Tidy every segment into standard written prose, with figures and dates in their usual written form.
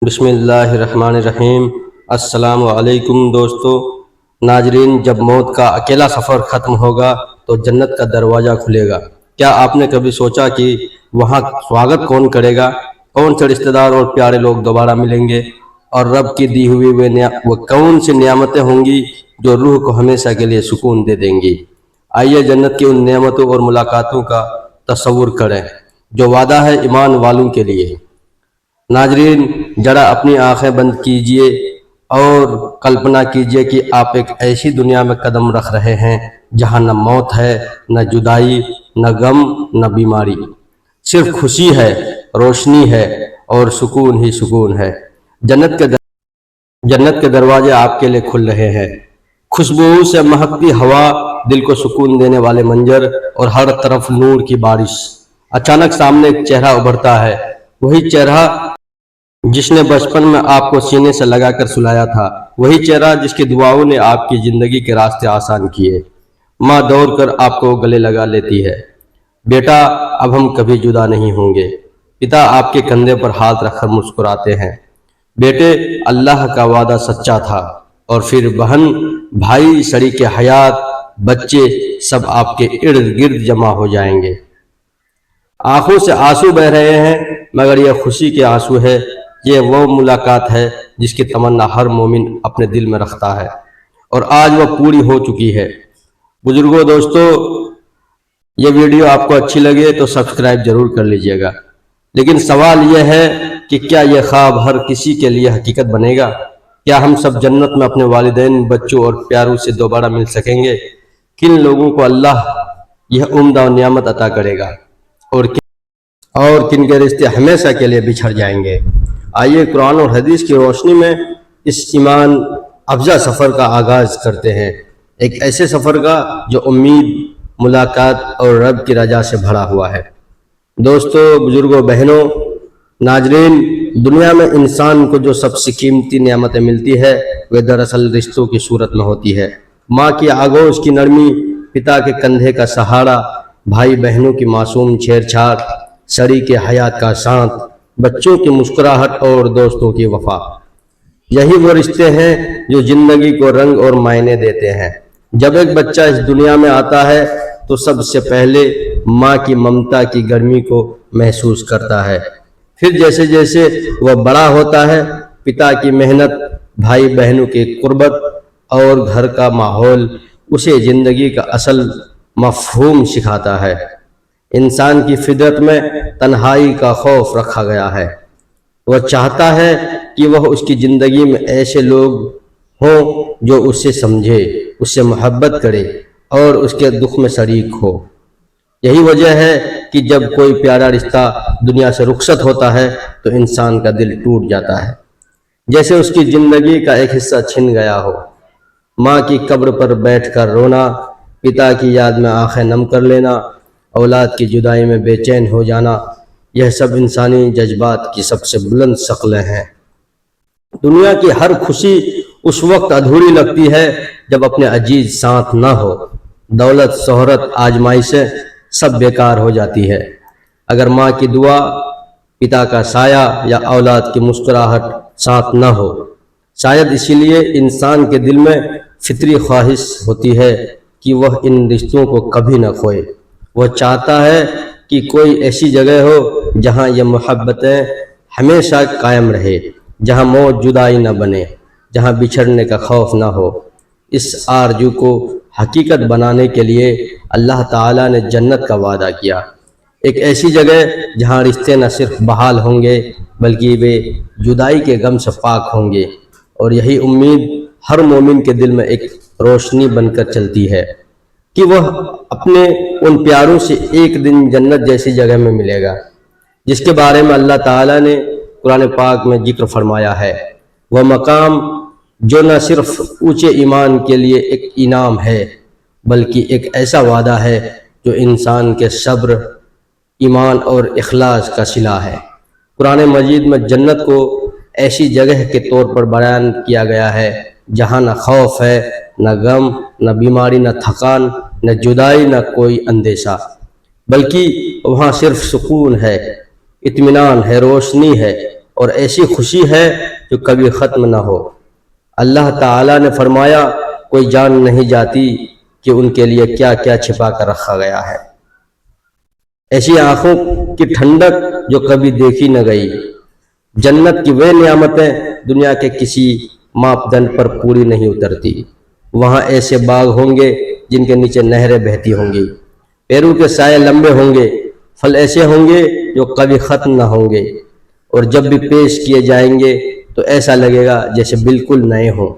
بسم اللہ الرحمن الرحیم۔ السلام علیکم دوستو ناظرین، جب موت کا اکیلا سفر ختم ہوگا تو جنت کا دروازہ کھلے گا۔ کیا آپ نے کبھی سوچا کہ وہاں سواگت کون کرے گا؟ کون سے رشتہ دار اور پیارے لوگ دوبارہ ملیں گے؟ اور رب کی دی ہوئی وہ کون سی نعمتیں ہوں گی جو روح کو ہمیشہ کے لیے سکون دے دیں گی؟ آئیے جنت کی ان نعمتوں اور ملاقاتوں کا تصور کریں جو وعدہ ہے ایمان والوں کے لیے۔ ناظرین، ذرا اپنی آنکھیں بند کیجئے اور کلپنا کیجئے کہ آپ ایک ایسی دنیا میں قدم رکھ رہے ہیں جہاں نہ موت ہے، نہ جدائی، نہ غم، نہ بیماری، صرف خوشی ہے، روشنی ہے اور سکون ہی سکون ہے۔ جنت کے دروازے آپ کے لیے کھل رہے ہیں۔ خوشبو سے مہکتی ہوا، دل کو سکون دینے والے منظر اور ہر طرف نور کی بارش۔ اچانک سامنے ایک چہرہ ابھرتا ہے، وہی چہرہ جس نے بچپن میں آپ کو سینے سے لگا کر سلایا تھا، وہی چہرہ جس کی دعاؤں نے آپ کی زندگی کے راستے آسان کیے۔ ماں دوڑ کر آپ کو گلے لگا لیتی ہے، بیٹا اب ہم کبھی جدا نہیں ہوں گے۔ پتا آپ کے کندھے پر ہاتھ رکھ کر مسکراتے ہیں، بیٹے اللہ کا وعدہ سچا تھا۔ اور پھر بہن، بھائی، شریک حیات، بچے سب آپ کے ارد گرد جمع ہو جائیں گے۔ آنکھوں سے آنسو بہ رہے ہیں مگر یہ خوشی کے آنسو ہے۔ یہ وہ ملاقات ہے جس کی تمنا ہر مومن اپنے دل میں رکھتا ہے، اور آج وہ پوری ہو چکی ہے۔ بزرگوں، دوستو، یہ ویڈیو آپ کو اچھی لگے تو سبسکرائب ضرور کر لیجئے گا۔ لیکن سوال یہ ہے کہ کیا یہ خواب ہر کسی کے لیے حقیقت بنے گا؟ کیا ہم سب جنت میں اپنے والدین، بچوں اور پیاروں سے دوبارہ مل سکیں گے؟ کن لوگوں کو اللہ یہ عمدہ نعمت عطا کرے گا اور کن کے رشتے ہمیشہ کے لیے بچھڑ جائیں گے؟ آئیے قرآن اور حدیث کی روشنی میں اس ایمان افزا سفر کا آغاز کرتے ہیں، ایک ایسے سفر کا جو امید، ملاقات اور رب کی رضا سے بھرا ہوا ہے۔ دوستو، بزرگوں، بہنوں، ناظرین، دنیا میں انسان کو جو سب سے قیمتی نعمتیں ملتی ہے وہ دراصل رشتوں کی صورت میں ہوتی ہے۔ ماں کی آغوش کی نرمی، پتا کے کندھے کا سہارا، بھائی بہنوں کی معصوم چھیڑ چھاڑ، شریک حیات کا ساتھ، بچوں کی مسکراہٹ اور دوستوں کی وفا، یہی وہ رشتے ہیں جو زندگی کو رنگ اور معنی دیتے ہیں۔ جب ایک بچہ اس دنیا میں آتا ہے تو سب سے پہلے ماں کی ممتا کی گرمی کو محسوس کرتا ہے۔ پھر جیسے جیسے وہ بڑا ہوتا ہے، پتا کی محنت، بھائی بہنوں کی قربت اور گھر کا ماحول اسے زندگی کا اصل مفہوم سکھاتا ہے۔ انسان کی فطرت میں تنہائی کا خوف رکھا گیا ہے۔ وہ چاہتا ہے کہ وہ اس کی زندگی میں ایسے لوگ ہوں جو اسے سمجھے، اس سے محبت کرے اور اس کے دکھ میں شریک ہو۔ یہی وجہ ہے کہ جب کوئی پیارا رشتہ دنیا سے رخصت ہوتا ہے تو انسان کا دل ٹوٹ جاتا ہے، جیسے اس کی زندگی کا ایک حصہ چھن گیا ہو۔ ماں کی قبر پر بیٹھ کر رونا، پتا کی یاد میں آنکھیں نم کر لینا، اولاد کی جدائی میں بے چین ہو جانا، یہ سب انسانی جذبات کی سب سے بلند شکلیں ہیں۔ دنیا کی ہر خوشی اس وقت ادھوری لگتی ہے جب اپنے عزیز ساتھ نہ ہو۔ دولت، شہرت، آزمائشیں سب بیکار ہو جاتی ہے اگر ماں کی دعا، پتا کا سایہ یا اولاد کی مسکراہٹ ساتھ نہ ہو۔ شاید اسی لیے انسان کے دل میں فطری خواہش ہوتی ہے کہ وہ ان رشتوں کو کبھی نہ کھوئے۔ وہ چاہتا ہے کہ کوئی ایسی جگہ ہو جہاں یہ محبتیں ہمیشہ قائم رہے، جہاں موت جدائی نہ بنے، جہاں بچھڑنے کا خوف نہ ہو۔ اس آرزو کو حقیقت بنانے کے لیے اللہ تعالیٰ نے جنت کا وعدہ کیا، ایک ایسی جگہ جہاں رشتے نہ صرف بحال ہوں گے بلکہ وہ جدائی کے غم سے پاک ہوں گے۔ اور یہی امید ہر مومن کے دل میں ایک روشنی بن کر چلتی ہے کہ وہ اپنے ان پیاروں سے ایک دن جنت جیسی جگہ میں ملے گا، جس کے بارے میں اللہ تعالیٰ نے قرآن پاک میں ذکر فرمایا ہے۔ وہ مقام جو نہ صرف اونچے ایمان کے لیے ایک انعام ہے بلکہ ایک ایسا وعدہ ہے جو انسان کے صبر، ایمان اور اخلاص کا صلہ ہے۔ قرآن مجید میں جنت کو ایسی جگہ کے طور پر بیان کیا گیا ہے جہاں نہ خوف ہے، نہ غم، نہ بیماری، نہ تھکان، نہ جدائی، نہ کوئی اندیشہ، بلکہ وہاں صرف سکون ہے، اطمینان ہے، روشنی ہے اور ایسی خوشی ہے جو کبھی ختم نہ ہو۔ اللہ تعالیٰ نے فرمایا کوئی جان نہیں جاتی کہ ان کے لیے کیا کیا چھپا کر رکھا گیا ہے۔ ایسی آنکھوں کی ٹھنڈک جو کبھی دیکھی نہ گئی۔ جنت کی وہ نعمتیں دنیا کے کسی ماپدند پر پوری نہیں اترتی۔ وہاں ایسے باغ ہوں گے جن کے نیچے نہریں بہتی ہوں گی، پیروں کے سائے لمبے ہوں گے، پھل ایسے ہوں گے جو کبھی ختم نہ ہوں گے، اور جب بھی پیش کیے جائیں گے تو ایسا لگے گا جیسے بالکل نئے ہوں۔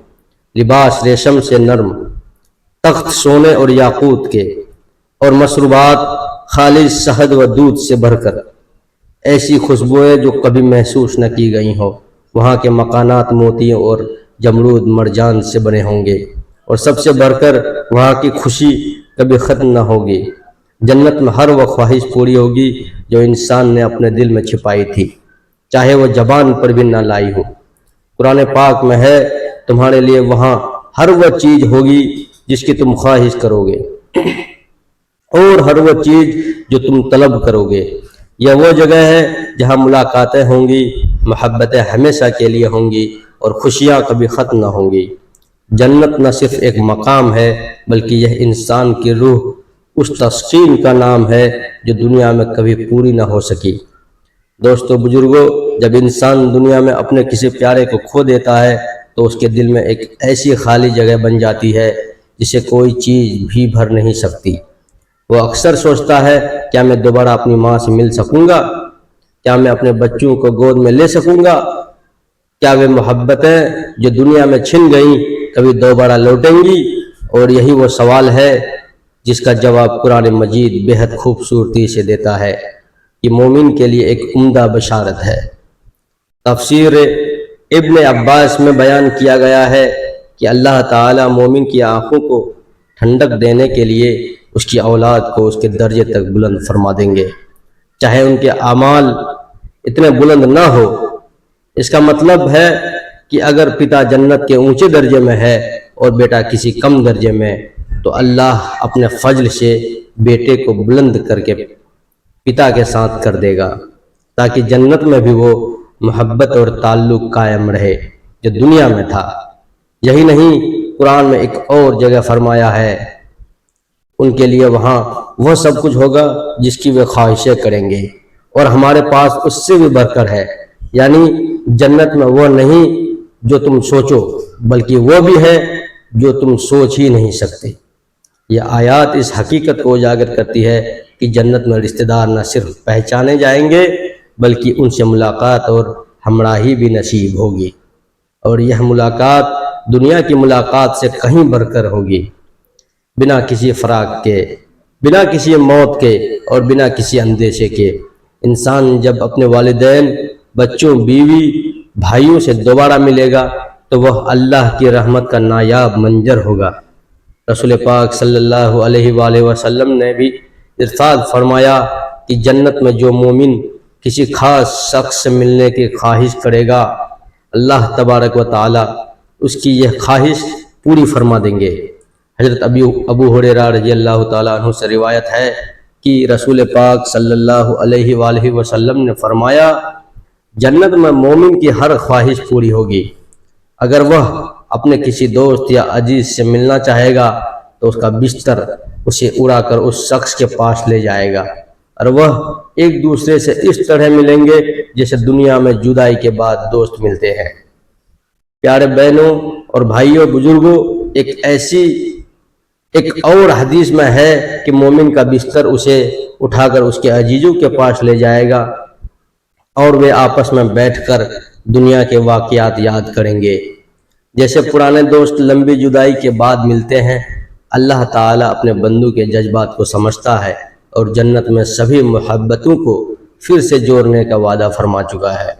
لباس ریشم سے نرم، تخت سونے اور یاقوت کے، اور مشروبات خالص شہد و دودھ سے بھر کر، ایسی خوشبوئیں جو کبھی محسوس نہ کی گئی ہوں۔ وہاں کے مکانات موتیوں اور جمرود مرجان سے بنے ہوں گے، اور سب سے بڑھ کر وہاں کی خوشی کبھی ختم نہ ہوگی۔ جنت میں ہر وہ خواہش پوری ہوگی جو انسان نے اپنے دل میں چھپائی تھی، چاہے وہ زبان پر بھی نہ لائی ہو۔ قرآن پاک میں ہے تمہارے لیے وہاں ہر وہ چیز ہوگی جس کی تم خواہش کرو گے، اور ہر وہ چیز جو تم طلب کرو گے۔ یہ وہ جگہ ہے جہاں ملاقاتیں ہوں گی، محبتیں ہمیشہ کے لیے ہوں گی، اور خوشیاں کبھی ختم نہ ہوں گی۔ جنت نہ صرف ایک مقام ہے بلکہ یہ انسان کی روح اس تسکین کا نام ہے جو دنیا میں کبھی پوری نہ ہو سکی۔ دوستو بزرگوں، جب انسان دنیا میں اپنے کسی پیارے کو کھو دیتا ہے تو اس کے دل میں ایک ایسی خالی جگہ بن جاتی ہے جسے کوئی چیز بھی بھر نہیں سکتی۔ وہ اکثر سوچتا ہے کیا میں دوبارہ اپنی ماں سے مل سکوں گا؟ کیا میں اپنے بچوں کو گود میں لے سکوں گا؟ کیا وہ محبتیں جو دنیا میں چھن گئیں کبھی دوبارہ لوٹیں گی؟ اور یہی وہ سوال ہے جس کا جواب قرآن مجید بہت خوبصورتی سے دیتا ہے۔ یہ مومن کے لیے ایک عمدہ بشارت ہے۔ تفسیر ابن عباس میں بیان کیا گیا ہے کہ اللہ تعالیٰ مومن کی آنکھوں کو ٹھنڈک دینے کے لیے اس کی اولاد کو اس کے درجے تک بلند فرما دیں گے، چاہے ان کے اعمال اتنے بلند نہ ہو۔ اس کا مطلب ہے کہ اگر پتا جنت کے اونچے درجے میں ہے اور بیٹا کسی کم درجے میں، تو اللہ اپنے فضل سے بیٹے کو بلند کر کے پتا کے ساتھ کر دے گا، تاکہ جنت میں بھی وہ محبت اور تعلق قائم رہے جو دنیا میں تھا۔ یہی نہیں، قرآن میں ایک اور جگہ فرمایا ہے ان کے لیے وہاں وہ سب کچھ ہوگا جس کی وہ خواہشیں کریں گے، اور ہمارے پاس اس سے بھی بڑھ کر ہے۔ یعنی جنت میں وہ نہیں جو تم سوچو، بلکہ وہ بھی ہے جو تم سوچ ہی نہیں سکتے۔ یہ آیات اس حقیقت کو اجاگر کرتی ہے کہ جنت میں رشتہ دار نہ صرف پہچانے جائیں گے بلکہ ان سے ملاقات اور ہمراہی بھی نصیب ہوگی، اور یہ ملاقات دنیا کی ملاقات سے کہیں بڑھ کر ہوگی، بنا کسی فراق کے، بنا کسی موت کے، اور بنا کسی اندیشے کے۔ انسان جب اپنے والدین، بچوں، بیوی، بھائیوں سے دوبارہ ملے گا تو وہ اللہ کی رحمت کا نایاب منظر ہوگا۔ رسول پاک صلی اللہ علیہ وآلہ وسلم نے بھی ارشاد فرمایا کہ جنت میں جو مومن کسی خاص شخص سے ملنے کی خواہش کرے گا، اللہ تبارک و تعالی اس کی یہ خواہش پوری فرما دیں گے۔ حضرت ابو ہریرہ رضی اللہ تعالیٰ عنہ سے روایت ہے کہ رسول پاک صلی اللہ علیہ وآلہ وسلم نے فرمایا جنت میں مومن کی ہر خواہش پوری ہوگی۔ اگر وہ اپنے کسی دوست یا عزیز سے ملنا چاہے گا تو اس کا بستر اسے اڑا کر اس شخص کے پاس لے جائے گا، اور وہ ایک دوسرے سے اس طرح ملیں گے جیسے دنیا میں جدائی کے بعد دوست ملتے ہیں۔ پیارے بہنوں اور بھائیوں، بزرگوں، ایک اور حدیث میں ہے کہ مومن کا بستر اسے اٹھا کر اس کے عزیزوں کے پاس لے جائے گا، اور وہ آپس میں بیٹھ کر دنیا کے واقعات یاد کریں گے۔ جیسے پرانے دوست لمبی جدائی کے بعد ملتے ہیں، اللہ تعالیٰ اپنے بندوں کے جذبات کو سمجھتا ہے اور جنت میں سبھی محبتوں کو پھر سے جوڑنے کا وعدہ فرما چکا ہے۔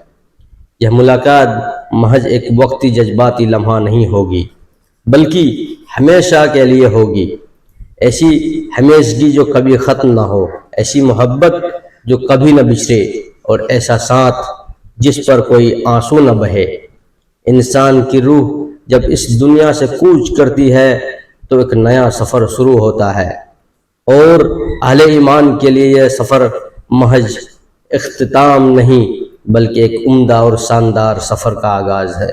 یہ ملاقات محض ایک وقتی جذباتی لمحہ نہیں ہوگی بلکہ ہمیشہ کے لیے ہوگی۔ ایسی ہمیشگی جو کبھی ختم نہ ہو، ایسی محبت جو کبھی نہ بچھڑے، اور ایسا ساتھ جس پر کوئی آنسو نہ بہے۔ انسان کی روح جب اس دنیا سے کوچ کرتی ہے تو ایک نیا سفر شروع ہوتا ہے، اور اہل ایمان کے لیے یہ سفر محض اختتام نہیں بلکہ ایک عمدہ اور شاندار سفر کا آغاز ہے۔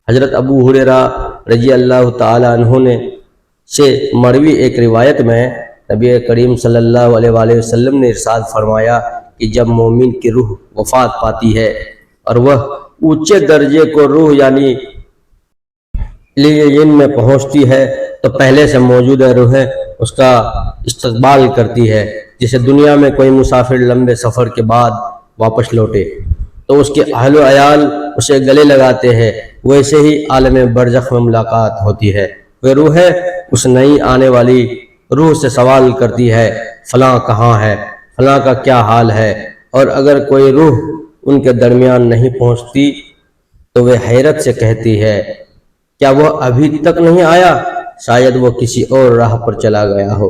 حضرت ابو ہریرہ رضی اللہ تعالیٰ عنہ نے سے مروی ایک روایت میں نبی کریم صلی اللہ علیہ وآلہ وسلم نے ارشاد فرمایا کہ جب مومن کی روح وفات پاتی ہے اور وہ اونچے درجے کو روح یعنی لیین میں پہنچتی ہے تو پہلے سے موجودہ روحیں اس کا استقبال کرتی ہے، جسے دنیا میں کوئی مسافر لمبے سفر کے بعد واپس لوٹے تو اس کے اہل و عیال اسے گلے لگاتے ہیں، ویسے ہی عالم برزخ میں ملاقات ہوتی ہے۔ وہ روحیں اس نئی آنے والی روح سے سوال کرتی ہے، فلاں کہاں ہے، فلاں کا کیا حال ہے، اور اگر کوئی روح ان کے درمیان نہیں پہنچتی تو وہ حیرت سے کہتی ہے، کیا وہ ابھی تک نہیں آیا؟ شاید وہ کسی اور راہ پر چلا گیا ہو،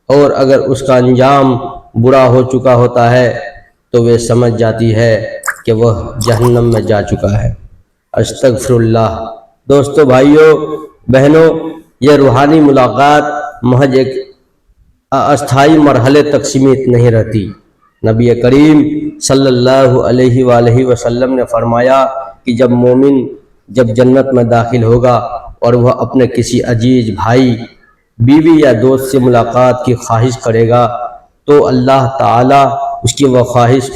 اور اگر اس کا انجام برا ہو چکا ہوتا ہے تو وہ سمجھ جاتی ہے کہ وہ جہنم میں جا چکا ہے۔ استغفر اللہ۔ دوستو، بھائیوں، بہنوں، یہ روحانی ملاقات محض ایک استھائی مرحلے تک سمیت نہیں رہتی۔ نبی کریم صلی اللہ علیہ وآلہ وسلم نے فرمایا کہ جب مومن جنت میں داخل ہوگا اور وہ اپنے کسی عزیز بھائی، بیوی یا دوست سے ملاقات کی خواہش کرے گا تو اللہ تعالیٰ اس کی وہ خواہش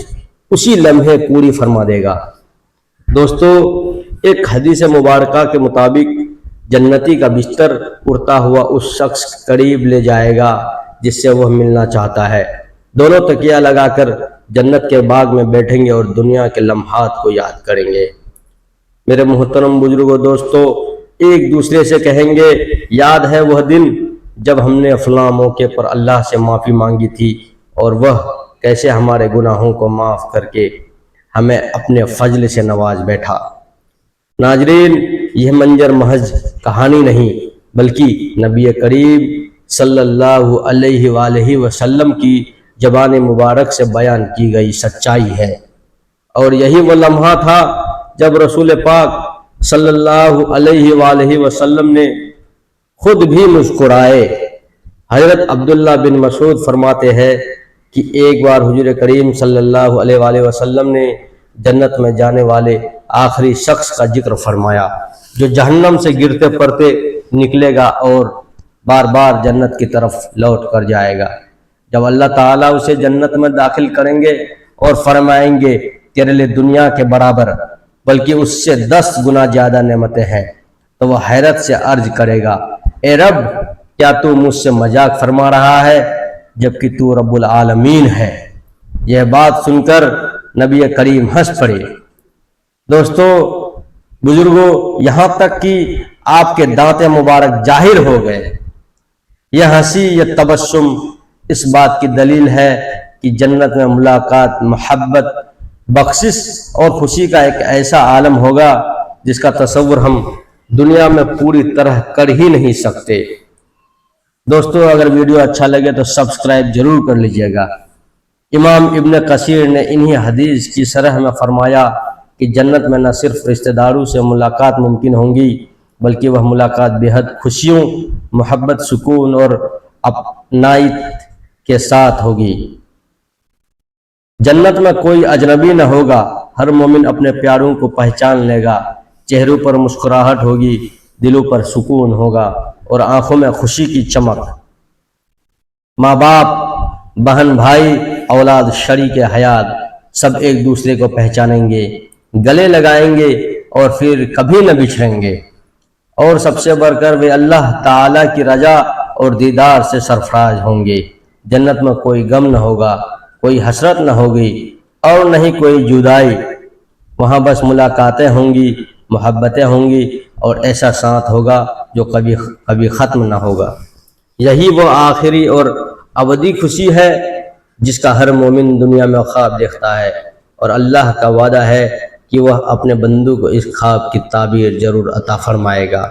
اسی لمحے پوری فرما دے گا۔ دوستو، ایک حدیث مبارکہ کے مطابق جنتی کا بستر اڑتا ہوا اس شخص قریب لے جائے گا جس سے وہ ملنا چاہتا ہے۔ دونوں تکیہ لگا کر جنت کے باغ میں بیٹھیں گے اور دنیا کے لمحات کو یاد کریں گے۔ میرے محترم بزرگوں، دوستو، ایک دوسرے سے کہیں گے، یاد ہے وہ دن جب ہم نے فلاں موقع پر اللہ سے معافی مانگی تھی اور وہ کیسے ہمارے گناہوں کو معاف کر کے ہمیں اپنے فضل سے نواز بیٹھا۔ ناظرین، یہ منظر محض کہانی نہیں بلکہ نبی کریم صلی اللہ علیہ وآلہ وسلم کی زبان مبارک سے بیان کی گئی سچائی ہے، اور یہی وہ لمحہ تھا جب رسول پاک صلی اللہ علیہ وآلہ وسلم نے خود بھی مسکرائے۔ حضرت عبداللہ بن مسعود فرماتے ہیں کہ ایک بار حضور کریم صلی اللہ علیہ وآلہ وسلم نے جنت میں جانے والے آخری شخص کا ذکر فرمایا جو جہنم سے گرتے پڑتے نکلے گا اور بار بار جنت کی طرف لوٹ کر جائے گا۔ جب اللہ تعالیٰ اسے جنت میں داخل کریں گے اور فرمائیں گے تیرے لیے دنیا کے برابر بلکہ اس سے 10 گنا زیادہ نعمتیں ہیں، تو وہ حیرت سے عرض کرے گا، اے رب، کیا تو مجھ سے مذاق فرما رہا ہے جبکہ تو رب العالمین ہے؟ یہ بات سن کر نبی کریم ہنس پڑے۔ دوستو، بزرگوں، یہاں تک کہ آپ کے دانت مبارک ظاہر ہو گئے۔ یہ ہنسی، یہ تبسم اس بات کی دلیل ہے کہ جنت میں ملاقات، محبت، بخشش اور خوشی کا ایک ایسا عالم ہوگا جس کا تصور ہم دنیا میں پوری طرح کر ہی نہیں سکتے۔ دوستو، اگر ویڈیو اچھا لگے تو سبسکرائب ضرور کر لیجئے گا۔ امام ابن کثیر نے انہی حدیث کی شرح میں فرمایا کہ جنت میں نہ صرف رشتہ داروں سے ملاقات ممکن ہوں گی بلکہ وہ ملاقات بے حد خوشیوں، محبت، سکون اور اپنائیت کے ساتھ ہوگی۔ جنت میں کوئی اجنبی نہ ہوگا، ہر مومن اپنے پیاروں کو پہچان لے گا، چہروں پر مسکراہٹ ہوگی، دلوں پر سکون ہوگا اور آنکھوں میں خوشی کی چمک۔ ماں باپ، بہن بھائی، اولاد، شریک حیات سب ایک دوسرے کو پہچانیں گے، گلے لگائیں گے اور پھر کبھی نہ بچھڑیں گے، اور سب سے بڑھ کر وہ اللہ تعالیٰ کی رضا اور دیدار سے سرفراز ہوں گے۔ جنت میں کوئی غم نہ ہوگا، کوئی حسرت نہ ہوگی اور نہ ہی کوئی جدائی۔ وہاں بس ملاقاتیں ہوں گی، محبتیں ہوں گی اور ایسا ساتھ ہوگا جو کبھی ختم نہ ہوگا۔ یہی وہ آخری اور ابدی خوشی ہے جس کا ہر مومن دنیا میں خواب دیکھتا ہے، اور اللہ کا وعدہ ہے کہ وہ اپنے بندوں کو اس خواب کی تعبیر ضرور عطا فرمائے گا۔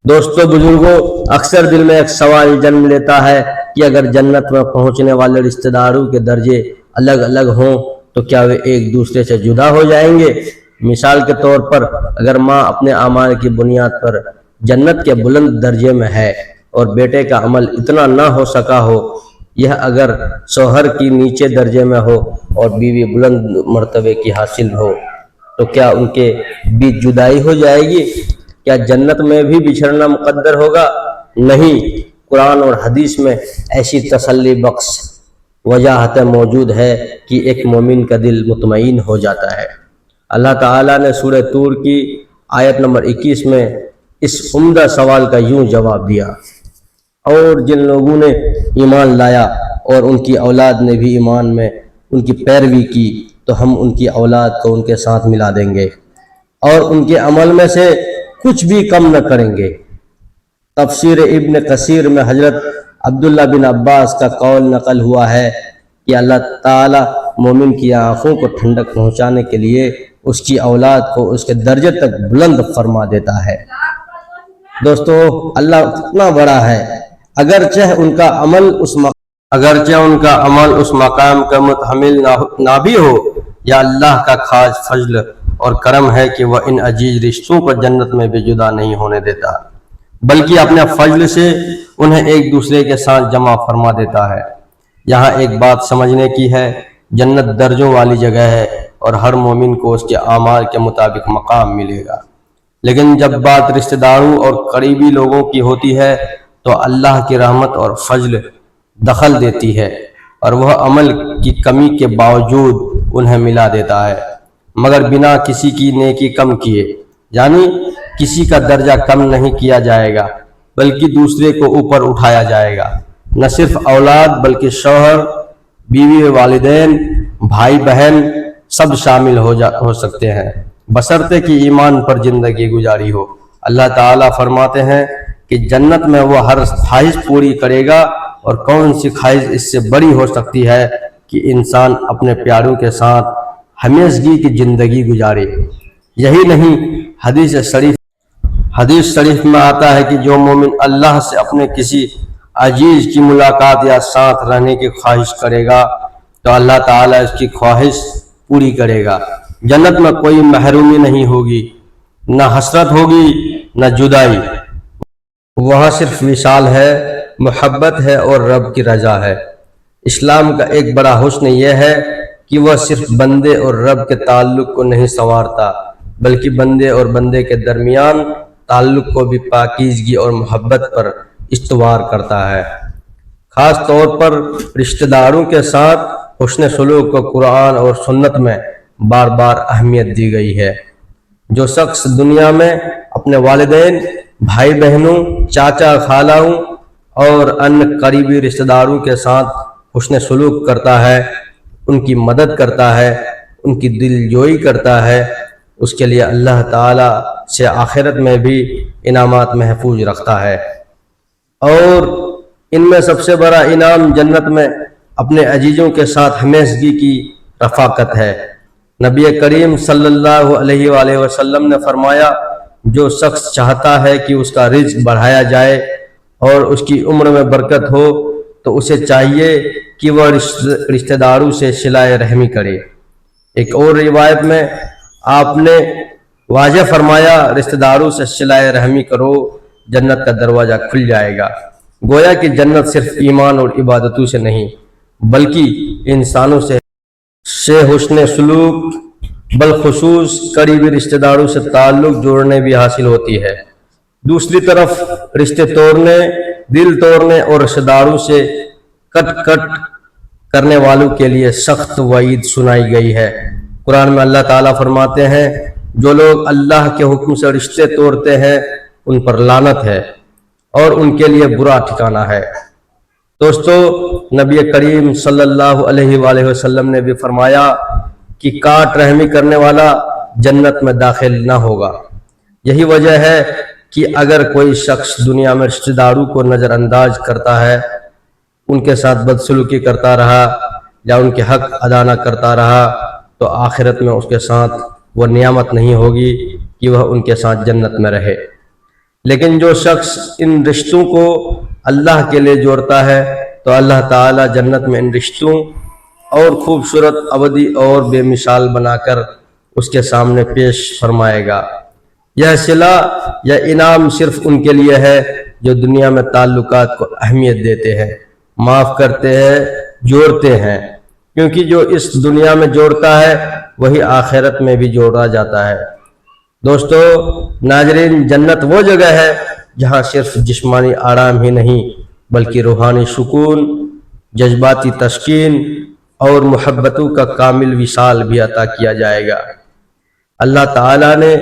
دوستو، بزرگوں، اکثر دل میں ایک سوال جنم لیتا ہے کہ اگر جنت میں پہنچنے والے رشتہ داروں کے درجے الگ الگ ہوں تو کیا وہ ایک دوسرے سے جدا ہو جائیں گے؟ مثال کے طور پر اگر ماں اپنے اعمال کی بنیاد پر جنت کے بلند درجے میں ہے اور بیٹے کا عمل اتنا نہ ہو سکا ہو یہ اگر شوہر کی نیچے درجے میں ہو اور بیوی بلند مرتبے کی حاصل ہو تو کیا ان کے بیچ جدائی ہو جائے گی؟ کیا جنت میں بھی بچھڑنا مقدر ہوگا؟ نہیں، قرآن اور حدیث میں ایسی تسلی بخش وجاہتیں موجود ہے کہ ایک مومن کا دل مطمئن ہو جاتا ہے۔ اللہ تعالیٰ نے سورہ طور کی آیت نمبر 21 میں اس عمدہ سوال کا یوں جواب دیا: اور جن لوگوں نے ایمان لایا اور ان کی اولاد نے بھی ایمان میں ان کی پیروی کی تو ہم ان کی اولاد کو ان کے ساتھ ملا دیں گے اور ان کے عمل میں سے کچھ بھی کم نہ کریں گے۔ تفسیر ابن کثیر میں حضرت عبداللہ بن عباس کا قول نقل ہوا ہے کہ اللہ تعالیٰ مومن کی آنکھوں کو ٹھنڈک پہنچانے کے لیے اس کی اولاد کو اس کے درجے تک بلند فرما دیتا ہے۔ دوستو، اللہ اتنا بڑا ہے، اگرچہ ان کا عمل اس مقام کا متحمل نہ بھی ہو، یا اللہ کا خاص فضل اور کرم ہے کہ وہ ان عزیز رشتوں کو جنت میں بھی جدا نہیں ہونے دیتا، بلکہ اپنے فضل سے انہیں ایک دوسرے کے ساتھ جمع فرما دیتا ہے۔ یہاں ایک بات سمجھنے کی ہے، جنت درجوں والی جگہ ہے اور ہر مومن کو اس کے اعمال کے مطابق مقام ملے گا، لیکن جب بات رشتہ داروں اور قریبی لوگوں کی ہوتی ہے تو اللہ کی رحمت اور فضل دخل دیتی ہے اور وہ عمل کی کمی کے باوجود انہیں ملا دیتا ہے، مگر بنا کسی کی نیکی کم کیے، یعنی کسی کا درجہ کم نہیں کیا جائے گا بلکہ دوسرے کو اوپر اٹھایا جائے گا۔ نہ صرف اولاد بلکہ شوہر، بیوی، والدین، بھائی بہن سب شامل ہو سکتے ہیں، بشرطے کہ ایمان پر زندگی گزاری ہو۔ اللہ تعالیٰ فرماتے ہیں کہ جنت میں وہ ہر خواہش پوری کرے گا، اور کون سی خواہش اس سے بڑی ہو سکتی ہے کہ انسان اپنے پیاروں کے ساتھ ہمیشگی کی زندگی گزارے۔ یہی نہیں، حدیث شریف میں آتا ہے کہ جو مومن اللہ سے اپنے کسی عزیز کی ملاقات یا ساتھ رہنے کی خواہش کرے گا تو اللہ تعالیٰ اس کی خواہش پوری کرے گا۔ جنت میں کوئی محرومی نہیں ہوگی، نہ حسرت ہوگی، نہ جدائی، وہاں صرف وصال ہے، محبت ہے اور رب کی رضا ہے۔ اسلام کا ایک بڑا حسن یہ ہے کہ وہ صرف بندے اور رب کے تعلق کو نہیں سنوارتا بلکہ بندے اور بندے کے درمیان تعلق کو بھی پاکیزگی اور محبت پر استوار کرتا ہے۔ خاص طور پر رشتہ داروں کے ساتھ حسن سلوک کو قرآن اور سنت میں بار بار اہمیت دی گئی ہے۔ جو شخص دنیا میں اپنے والدین، بھائی بہنوں، چاچا خالوں اور ان قریبی رشتہ داروں کے ساتھ حسن سلوک کرتا ہے، ان کی مدد کرتا ہے، ان کی دل جوئی کرتا ہے، اس کے لیے اللہ تعالیٰ سے آخرت میں بھی انعامات محفوظ رکھتا ہے۔ اور ان میں سب سے بڑا انعام جنت میں اپنے عزیزوں کے ساتھ ہمیشگی کی رفاقت ہے۔ نبی کریم صلی اللہ علیہ وآلہ وسلم نے فرمایا، جو شخص چاہتا ہے کہ اس کا رزق بڑھایا جائے اور اس کی عمر میں برکت ہو تو اسے چاہیے کہ وہ رشتہ داروں سے صلہ رحمی کرے۔ ایک اور روایت میں آپ نے واضح فرمایا، رشتہ داروں سے صلہ رحمی کرو، جنت کا دروازہ کھل جائے گا۔ گویا کہ جنت صرف ایمان اور عبادتوں سے نہیں بلکہ انسانوں سے حسن سلوک، بالخصوص قریبی رشتہ داروں سے تعلق جوڑنے بھی حاصل ہوتی ہے۔ دوسری طرف رشتے توڑنے، دل توڑنے اور رشتہ داروں سے کٹ کرنے والوں کے لیے سخت وعید سنائی گئی ہے۔ قرآن میں اللہ تعالیٰ فرماتے ہیں، جو لوگ اللہ کے حکم سے رشتے توڑتے ہیں ان پر لعنت ہے اور ان کے لیے برا ٹھکانہ ہے۔ دوستو، نبی کریم صلی اللہ علیہ وآلہ وسلم نے بھی فرمایا کہ کاٹ رحمی کرنے والا جنت میں داخل نہ ہوگا۔ یہی وجہ ہے کہ اگر کوئی شخص دنیا میں رشتہ داروں کو نظر انداز کرتا ہے، ان کے ساتھ بدسلوکی کرتا رہا یا ان کے حق ادا نہ کرتا رہا تو آخرت میں اس کے ساتھ وہ نعمت نہیں ہوگی کہ وہ ان کے ساتھ جنت میں رہے۔ لیکن جو شخص ان رشتوں کو اللہ کے لیے جوڑتا ہے تو اللہ تعالیٰ جنت میں ان رشتوں اور خوبصورت ابدی اور بے مثال بنا کر اس کے سامنے پیش فرمائے گا۔ یہ صلہ یا انعام صرف ان کے لیے ہے جو دنیا میں تعلقات کو اہمیت دیتے ہیں، معاف کرتے ہیں، جوڑتے ہیں، کیونکہ جو اس دنیا میں جوڑتا ہے وہی آخرت میں بھی جوڑا جاتا ہے۔ دوستو ناظرین، جنت وہ جگہ ہے جہاں صرف جسمانی آرام ہی نہیں بلکہ روحانی سکون، جذباتی تسکین اور محبتوں کا کامل وصال بھی عطا کیا جائے گا۔ اللہ تعالیٰ نے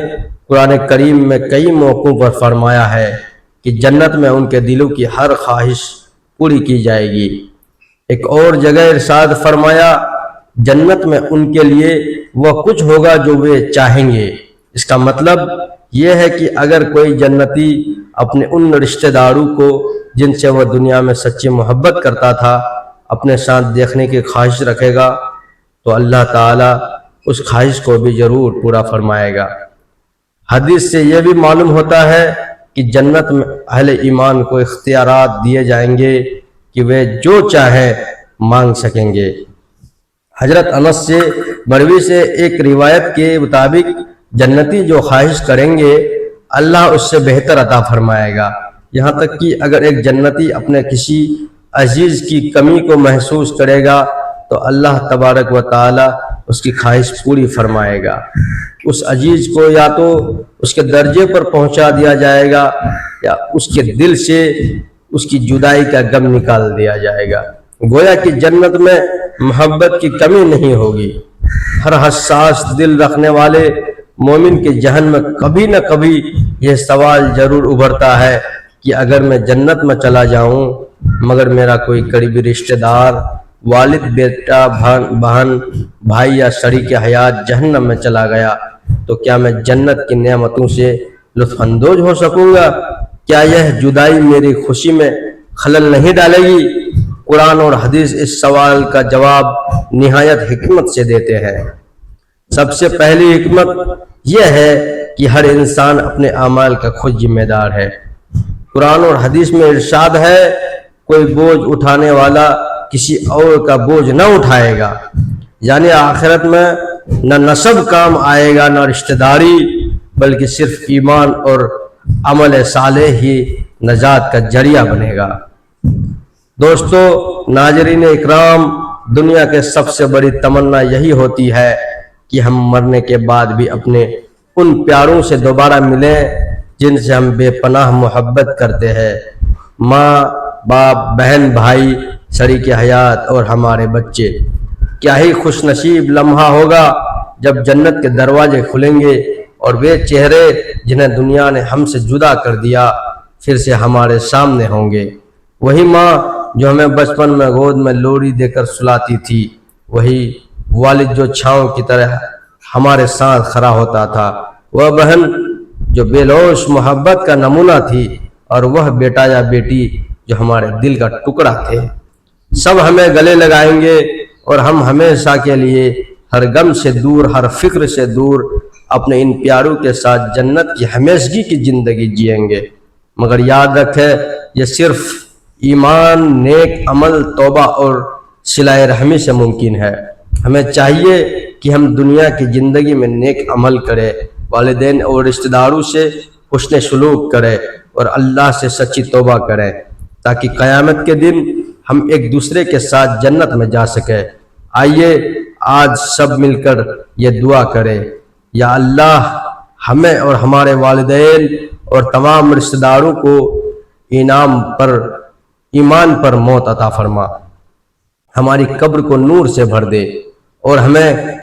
قرآن کریم میں کئی موقعوں پر فرمایا ہے کہ جنت میں ان کے دلوں کی ہر خواہش پوری کی جائے گی۔ ایک اور جگہ ارشاد فرمایا، جنت میں ان کے لیے وہ کچھ ہوگا جو وہ چاہیں گے۔ اس کا مطلب یہ ہے کہ اگر کوئی جنتی اپنے ان رشتہ داروں کو جن سے وہ دنیا میں سچی محبت کرتا تھا اپنے ساتھ دیکھنے کی خواہش رکھے گا تو اللہ تعالیٰ اس خواہش کو بھی ضرور پورا فرمائے گا۔ حدیث سے یہ بھی معلوم ہوتا ہے کہ جنت میں اہل ایمان کو اختیارات دیے جائیں گے کہ وہ جو چاہے مانگ سکیں گے۔ حضرت انس سے مروی سے ایک روایت کے مطابق جنتی جو خواہش کریں گے اللہ اس سے بہتر عطا فرمائے گا، یہاں تک کہ اگر ایک جنتی اپنے کسی عزیز کی کمی کو محسوس کرے گا تو اللہ تبارک و تعالی اس کی خواہش پوری فرمائے گا۔ اس عزیز کو یا تو اس کے درجے پر پہنچا دیا جائے گا یا اس کے دل سے اس کی جدائی کا غم نکال دیا جائے گا۔ گویا کہ جنت میں محبت کی کمی نہیں ہوگی۔ ہر حساس دل رکھنے والے مومن کے ذہن میں کبھی نہ کبھی یہ سوال ضرور ابھرتا ہے کہ اگر میں جنت میں چلا جاؤں مگر میرا کوئی قریبی رشتہ دار، والد، بیٹا، بہن، بھائی یا شریک حیات جہنم میں چلا گیا تو کیا میں جنت کی نعمتوں سے لطف اندوز ہو سکوں گا؟ کیا یہ جدائی میری خوشی میں خلل نہیں ڈالے گی؟ قرآن اور حدیث اس سوال کا جواب نہایت حکمت سے دیتے ہیں۔ سب سے پہلی حکمت یہ ہے کہ ہر انسان اپنے اعمال کا خود ذمہ دار ہے۔ قرآن اور حدیث میں ارشاد ہے، کوئی بوجھ اٹھانے والا کسی اور کا بوجھ نہ اٹھائے گا، یعنی آخرت میں نہ نسب کام آئے گا نہ رشتہ داری، بلکہ صرف ایمان اور عمل صالح ہی نجات کا ذریعہ بنے گا۔ دوستو ناظرین اکرام، دنیا کے سب سے بڑی تمنا یہی ہوتی ہے کہ ہم مرنے کے بعد بھی اپنے ان پیاروں سے دوبارہ ملیں جن سے ہم بے پناہ محبت کرتے ہیں، ماں، باپ، بہن، بھائی، شریک حیات اور ہمارے بچے۔ کیا ہی خوش نصیب لمحہ ہوگا جب جنت کے دروازے کھلیں گے اور وہ چہرے جنہیں دنیا نے ہم سے جدا کر دیا پھر سے ہمارے سامنے ہوں گے۔ وہی ماں جو ہمیں بچپن میں گود میں لوری دے کر سلاتی تھی، وہی والد جو چھاؤں کی طرح ہمارے ساتھ کھڑا ہوتا تھا، وہ بہن جو بے لوث محبت کا نمونہ تھی، اور وہ بیٹا یا بیٹی جو ہمارے دل کا ٹکڑا تھے۔ سب ہمیں گلے لگائیں گے اور ہم ہمیشہ کے لیے ہر غم سے دور، ہر فکر سے دور اپنے ان پیاروں کے ساتھ جنت کی ہمیشگی کی زندگی جئیں گے۔ مگر یاد رکھے، یہ صرف ایمان، نیک عمل، توبہ اور صلہ رحمی سے ممکن ہے۔ ہمیں چاہیے کہ ہم دنیا کی زندگی میں نیک عمل کریں، والدین اور رشتہ داروں سے حسن سلوک کریں اور اللہ سے سچی توبہ کریں تاکہ قیامت کے دن ہم ایک دوسرے کے ساتھ جنت میں جا سکیں۔ آئیے آج سب مل کر یہ دعا کریں، یا اللہ ہمیں اور ہمارے والدین اور تمام رشتہ داروں کو ایمان پر موت عطا فرما، ہماری قبر کو نور سے بھر دے اور ہمیں